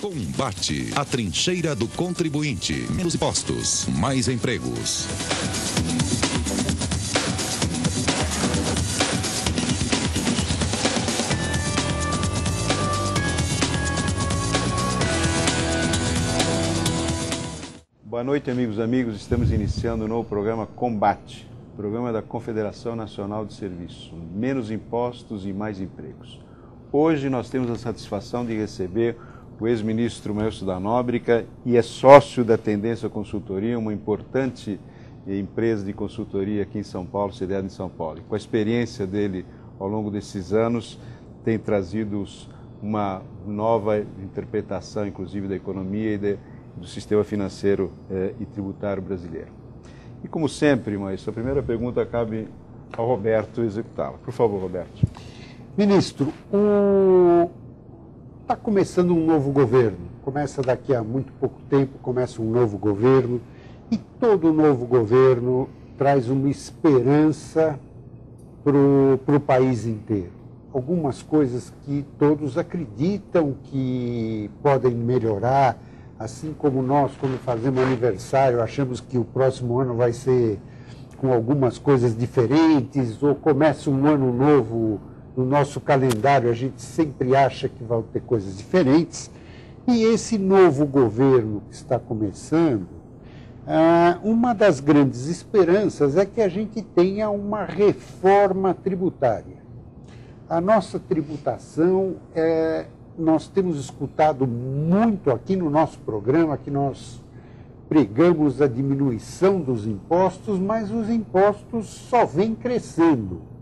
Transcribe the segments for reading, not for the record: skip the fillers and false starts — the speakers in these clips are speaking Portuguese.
Combate, a trincheira do contribuinte. Menos impostos, mais empregos. Boa noite, amigos e amigas. Estamos iniciando o novo programa Combate, programa da Confederação Nacional de Serviço. Menos impostos e mais empregos. Hoje nós temos a satisfação de receber o ex-ministro Mélcio da Nóbrega e é sócio da Tendência Consultoria, uma importante empresa de consultoria aqui em São Paulo, sediada em São Paulo. E com a experiência dele ao longo desses anos, tem trazido uma nova interpretação, inclusive, da economia e do sistema financeiro e tributário brasileiro. E como sempre, Maurício, a primeira pergunta cabe ao Roberto executá-la. Por favor, Roberto. Ministro, está começando um novo governo. Começa daqui a muito pouco tempo, começa um novo governo. E todo novo governo traz uma esperança para o país inteiro. Algumas coisas que todos acreditam que podem melhorar, assim como nós, quando fazemos aniversário, achamos que o próximo ano vai ser com algumas coisas diferentes, ou começa um ano novo no nosso calendário, a gente sempre acha que vão ter coisas diferentes. E esse novo governo que está começando, uma das grandes esperanças é que a gente tenha uma reforma tributária. A nossa tributação nós temos escutado muito aqui no nosso programa que nós pregamos a diminuição dos impostos, mas os impostos só vêm crescendo.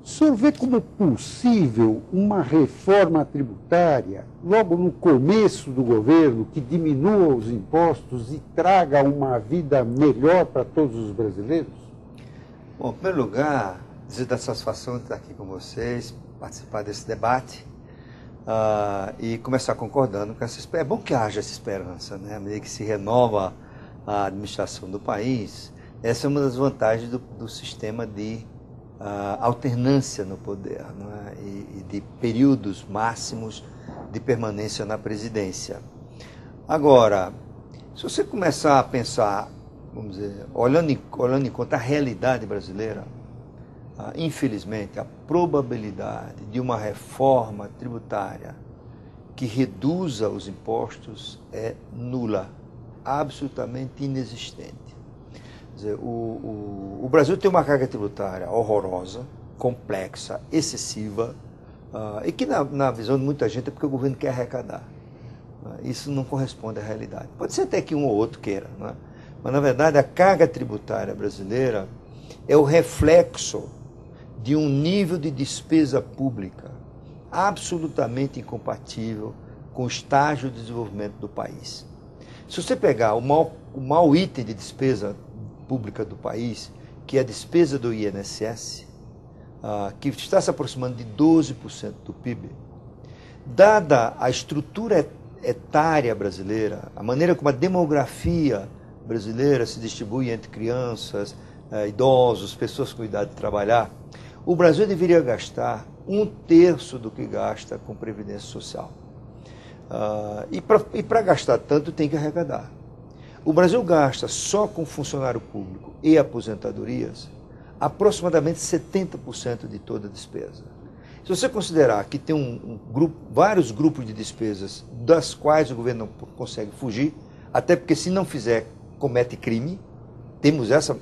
O senhor vê como possível uma reforma tributária, logo no começo do governo, que diminua os impostos e traga uma vida melhor para todos os brasileiros? Bom, em primeiro lugar, dizer da satisfação de estar aqui com vocês, participar desse debate. E começar concordando com essa esperança. É bom que haja essa esperança, né? À medida que se renova a administração do país, essa é uma das vantagens do sistema de alternância no poder, né? E de períodos máximos de permanência na presidência. Agora, se você começar a pensar, vamos dizer, olhando em conta a realidade brasileira, infelizmente, a probabilidade de uma reforma tributária que reduza os impostos é nula, absolutamente inexistente. Quer dizer, o Brasil tem uma carga tributária horrorosa, complexa, excessiva, e que, na visão de muita gente, é porque o governo quer arrecadar. Isso não corresponde à realidade. Pode ser até que um ou outro queira, né? Mas, na verdade, a carga tributária brasileira é o reflexo de um nível de despesa pública absolutamente incompatível com o estágio de desenvolvimento do país. Se você pegar o maior item de despesa pública do país, que é a despesa do INSS, que está se aproximando de 12% do PIB, dada a estrutura etária brasileira, a maneira como a demografia brasileira se distribui entre crianças, idosos, pessoas com idade de trabalhar, o Brasil deveria gastar 1/3 do que gasta com Previdência Social. E para gastar tanto, tem que arrecadar. O Brasil gasta só com funcionário público e aposentadorias aproximadamente 70% de toda a despesa. Se você considerar que tem vários grupos de despesas das quais o governo não consegue fugir, até porque se não fizer, comete crime, temos essa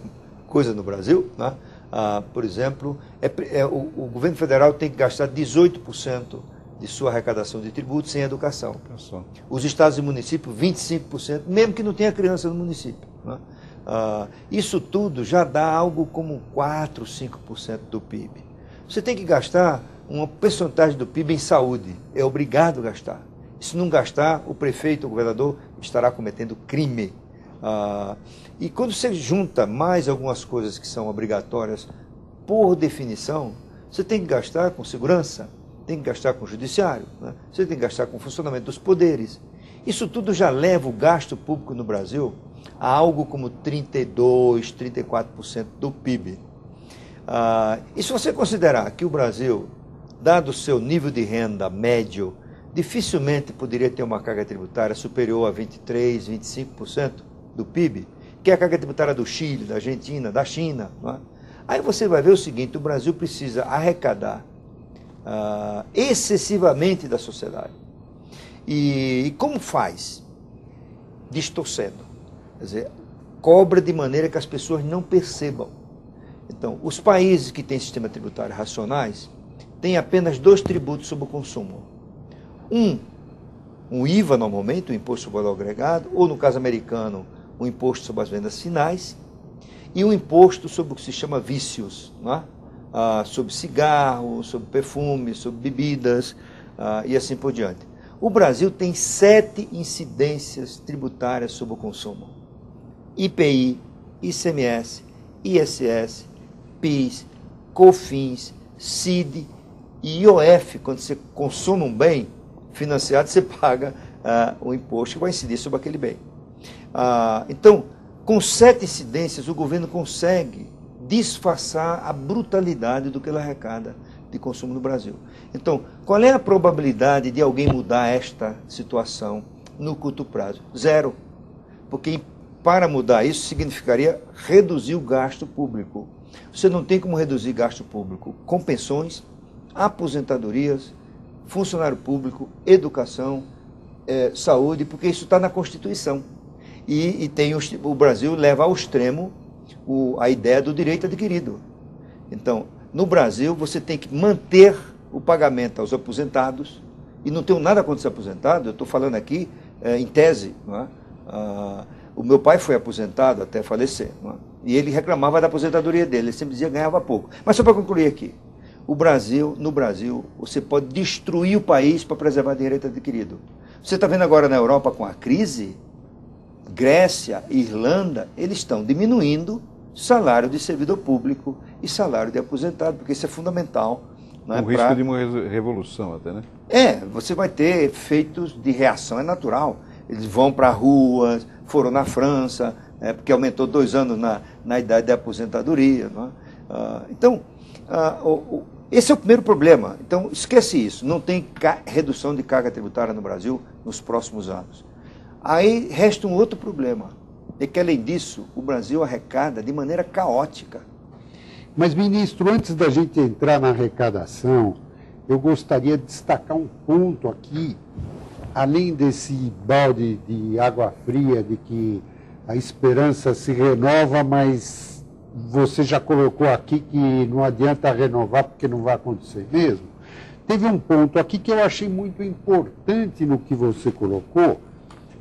coisa no Brasil, né? Por exemplo, o governo federal tem que gastar 18% de sua arrecadação de tributos em educação. Os estados e municípios, 25%, mesmo que não tenha criança no município, né? Isso tudo já dá algo como 4%, 5% do PIB. Você tem que gastar uma percentagem do PIB em saúde, é obrigado a gastar. Se não gastar, o prefeito, o governador, estará cometendo crime. E quando você junta mais algumas coisas que são obrigatórias, por definição, você tem que gastar com segurança, tem que gastar com o judiciário, né? Você tem que gastar com o funcionamento dos poderes. Isso tudo já leva o gasto público no Brasil a algo como 32%, 34% do PIB. E se você considerar que o Brasil, dado o seu nível de renda médio, dificilmente poderia ter uma carga tributária superior a 23%, 25% do PIB, que é a carga tributária do Chile, da Argentina, da China. Não é? Aí você vai ver o seguinte, o Brasil precisa arrecadar excessivamente da sociedade. E como faz? Distorcendo. Quer dizer, cobra de maneira que as pessoas não percebam. Então, os países que têm sistema tributário racionais têm apenas 2 tributos sobre o consumo. Um IVA normalmente, o Imposto sobre o Valor Agregado, ou no caso americano, o Imposto sobre as Vendas Finais, e um imposto sobre o que se chama vícios, não é? Sobre cigarro, sobre perfume, sobre bebidas e assim por diante. O Brasil tem 7 incidências tributárias sobre o consumo. IPI, ICMS, ISS, PIS, COFINS, CID e IOF. Quando você consome um bem financiado, você paga o imposto que vai incidir sobre aquele bem. Então, com 7 incidências, o governo consegue disfarçar a brutalidade do que ele arrecada de consumo no Brasil. Então, qual é a probabilidade de alguém mudar esta situação no curto prazo? 0. Porque para mudar isso significaria reduzir o gasto público. Você não tem como reduzir gasto público com pensões, aposentadorias, funcionário público, educação, saúde, porque isso está na Constituição. E tem o Brasil leva ao extremo a ideia do direito adquirido. Então, no Brasil, você tem que manter o pagamento aos aposentados, e não tenho nada contra ser aposentado, eu estou falando aqui em tese. Não é? O meu pai foi aposentado até falecer, não é? E ele reclamava da aposentadoria dele, ele sempre dizia que ganhava pouco. Mas só para concluir aqui, no Brasil, você pode destruir o país para preservar o direito adquirido. Você está vendo agora na Europa com a crise, Grécia e Irlanda, eles estão diminuindo salário de servidor público e salário de aposentado, porque isso é fundamental. Não é? O risco de uma revolução até, né? Você vai ter efeitos de reação, é natural. Eles vão para ruas, foram na França, porque aumentou 2 anos na idade de aposentadoria. Não é? Então, esse é o primeiro problema. Então, esquece isso. Não tem redução de carga tributária no Brasil nos próximos anos. Aí resta um outro problema. É que, além disso, o Brasil arrecada de maneira caótica. Mas, ministro, antes da gente entrar na arrecadação, eu gostaria de destacar um ponto aqui, além desse balde de água fria, de que a esperança se renova, mas você já colocou aqui que não adianta renovar porque não vai acontecer mesmo. Teve um ponto aqui que eu achei muito importante no que você colocou,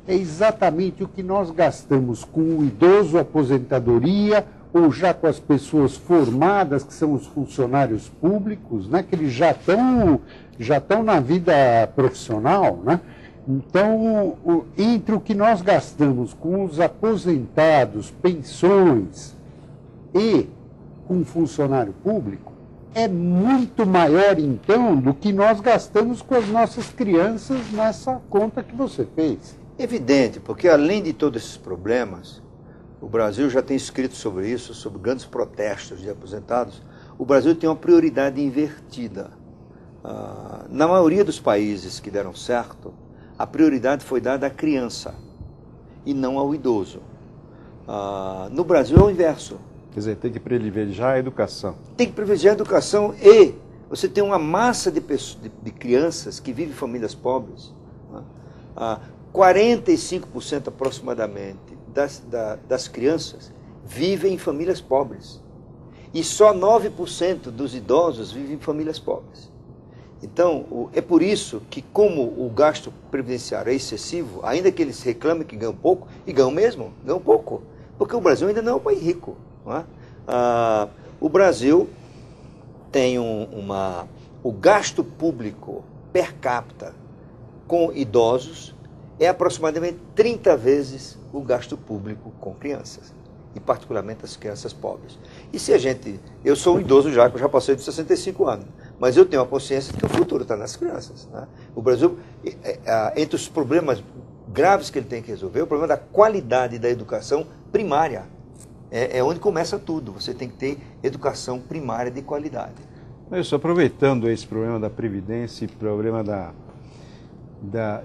é exatamente o que nós gastamos com o idoso, aposentadoria, ou já com as pessoas formadas, que são os funcionários públicos, né, que eles já estão na vida profissional, né? Então, entre o que nós gastamos com os aposentados, pensões e com o funcionário público, é muito maior, então, do que nós gastamos com as nossas crianças nessa conta que você fez. Evidente, porque além de todos esses problemas, o Brasil já tem escrito sobre isso, sobre grandes protestos de aposentados, o Brasil tem uma prioridade invertida. Na maioria dos países que deram certo, a prioridade foi dada à criança e não ao idoso. No Brasil é o inverso. Quer dizer, tem que privilegiar a educação. Tem que privilegiar a educação e você tem uma massa de crianças que vivem em famílias pobres. 45% aproximadamente das crianças vivem em famílias pobres. E só 9% dos idosos vivem em famílias pobres. Então, é por isso que, como o gasto previdenciário é excessivo, ainda que eles reclamem que ganham pouco, e ganham mesmo, ganham pouco, porque o Brasil ainda não é um país rico. Não é? O Brasil tem o gasto público per capita com idosos é aproximadamente 30 vezes o gasto público com crianças, e particularmente as crianças pobres. E se eu sou um idoso já, que eu já passei de 65 anos, mas eu tenho a consciência de que o futuro está nas crianças. Né? O Brasil, entre os problemas graves que ele tem que resolver, o problema da qualidade da educação primária. É onde começa tudo, você tem que ter educação primária de qualidade. Mas aproveitando esse problema da Previdência e problema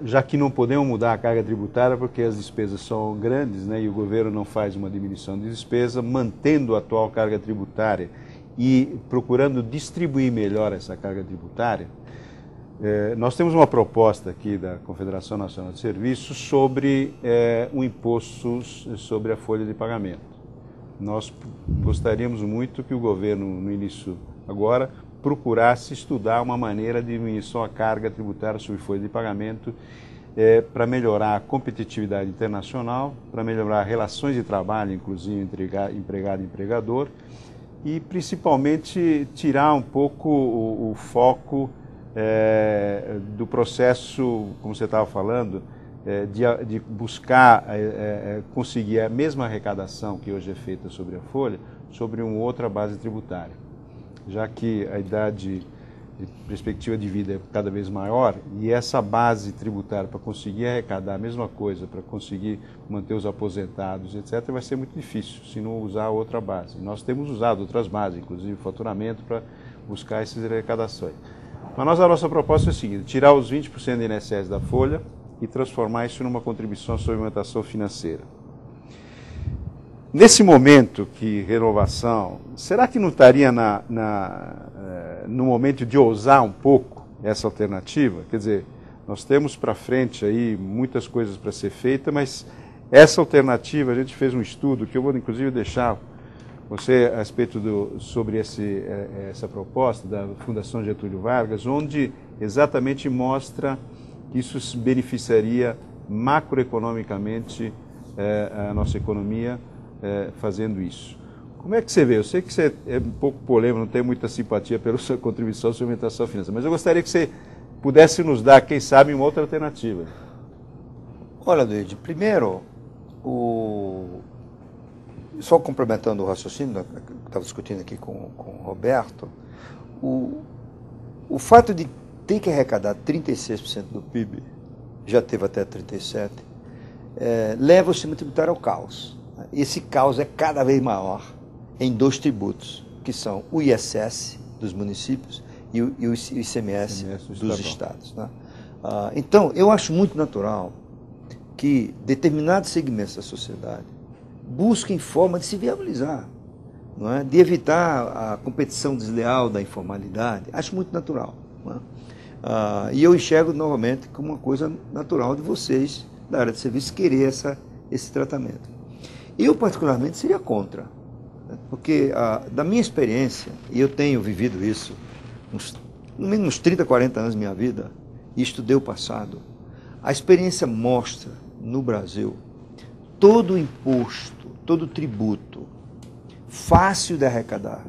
já que não podemos mudar a carga tributária porque as despesas são grandes, né, e o governo não faz uma diminuição de despesa, mantendo a atual carga tributária e procurando distribuir melhor essa carga tributária, nós temos uma proposta aqui da Confederação Nacional de Serviços sobre um imposto sobre a folha de pagamento. Nós gostaríamos muito que o governo, no início agora, procurasse estudar uma maneira de diminuir só a carga tributária sobre folha de pagamento para melhorar a competitividade internacional, para melhorar relações de trabalho, inclusive entre empregado e empregador, e principalmente tirar um pouco o foco do processo, como você estava falando, de buscar conseguir a mesma arrecadação que hoje é feita sobre a folha, sobre uma outra base tributária. Já que a idade de perspectiva de vida é cada vez maior e essa base tributária para conseguir arrecadar a mesma coisa, para conseguir manter os aposentados, etc., vai ser muito difícil se não usar outra base. Nós temos usado outras bases, inclusive faturamento, para buscar essas arrecadações. Mas a nossa proposta é a seguinte: tirar os 20% do INSS da folha e transformar isso numa contribuição sobre alimentação financeira. Nesse momento que renovação, será que não estaria no momento de ousar um pouco essa alternativa? Quer dizer, nós temos para frente aí muitas coisas para ser feitas, mas essa alternativa, a gente fez um estudo que eu vou inclusive deixar você a respeito sobre essa proposta da Fundação Getúlio Vargas, onde exatamente mostra que isso beneficiaria macroeconomicamente a nossa economia fazendo isso. Como é que você vê? Eu sei que você é um pouco polêmico, não tem muita simpatia pela sua contribuição sobre alimentação financeira, mas eu gostaria que você pudesse nos dar, quem sabe, uma outra alternativa. Olha, Luiz, primeiro, só complementando o raciocínio que estava discutindo aqui com o Roberto, o fato de ter que arrecadar 36% do PIB, já teve até 37%, leva o sistema tributário ao caos. Esse caos é cada vez maior em dois tributos, que são o ISS dos municípios e o ICMS dos estados. Né? Então, eu acho muito natural que determinados segmentos da sociedade busquem forma de se viabilizar, não é? De evitar a competição desleal da informalidade. Acho muito natural. Não é? E eu enxergo novamente como uma coisa natural de vocês, da área de serviço, querer esse tratamento. Eu, particularmente, seria contra, né? Porque, da minha experiência, e eu tenho vivido isso no mínimo uns 30, 40 anos da minha vida, e estudei o passado, a experiência mostra, no Brasil, todo imposto, todo tributo fácil de arrecadar,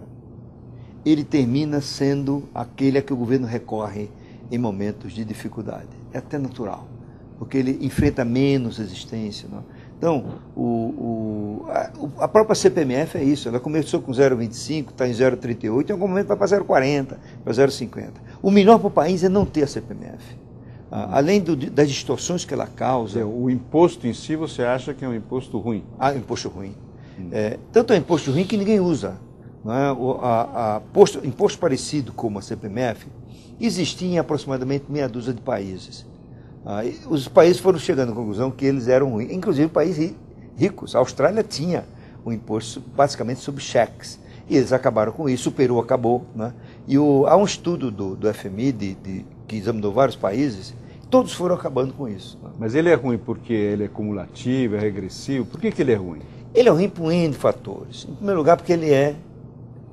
ele termina sendo aquele a que o governo recorre em momentos de dificuldade. É até natural, porque ele enfrenta menos resistência. Não? Então, a própria CPMF é isso, ela começou com 0,25, está em 0,38, em algum momento vai para 0,40, para 0,50. O melhor para o país é não ter a CPMF. Além das distorções que ela causa... O imposto em si, você acha que é um imposto ruim? Imposto ruim. Tanto é um imposto ruim que ninguém usa. Não é? Imposto parecido como a CPMF existia em aproximadamente meia dúzia de países. Os países foram chegando à conclusão que eles eram ruins, inclusive países ricos. A Austrália tinha um imposto basicamente sobre cheques. E eles acabaram com isso, o Peru acabou. Né? E há um estudo do FMI que examinou vários países, todos foram acabando com isso. Né? Mas ele é ruim porque ele é cumulativo, é regressivo? Por que ele é ruim? Ele é ruim por N fatores. Em primeiro lugar, porque ele é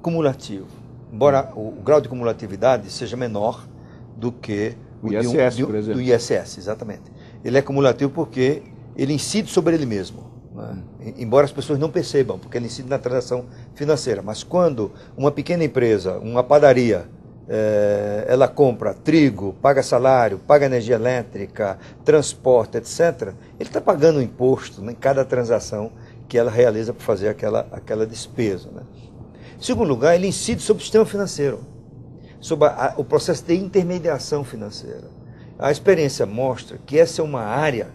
cumulativo. Embora o grau de cumulatividade seja menor do que o ISS, por exemplo. Do ISS, exatamente. Ele é cumulativo porque ele incide sobre ele mesmo. Né? Embora as pessoas não percebam, porque ele incide na transação financeira. Mas quando uma pequena empresa, uma padaria, ela compra trigo, paga salário, paga energia elétrica, transporte, etc., ele está pagando um imposto, né, em cada transação que ela realiza para fazer aquela despesa. Né? Em segundo lugar, ele incide sobre o sistema financeiro, sobre o processo de intermediação financeira. A experiência mostra que essa é uma área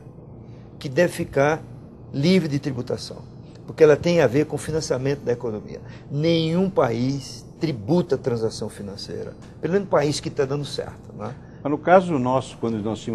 que deve ficar livre de tributação, porque ela tem a ver com o financiamento da economia. Nenhum país tributa a transação financeira, pelo menos país que está dando certo. Né? Mas no caso nosso, quando nós tínhamos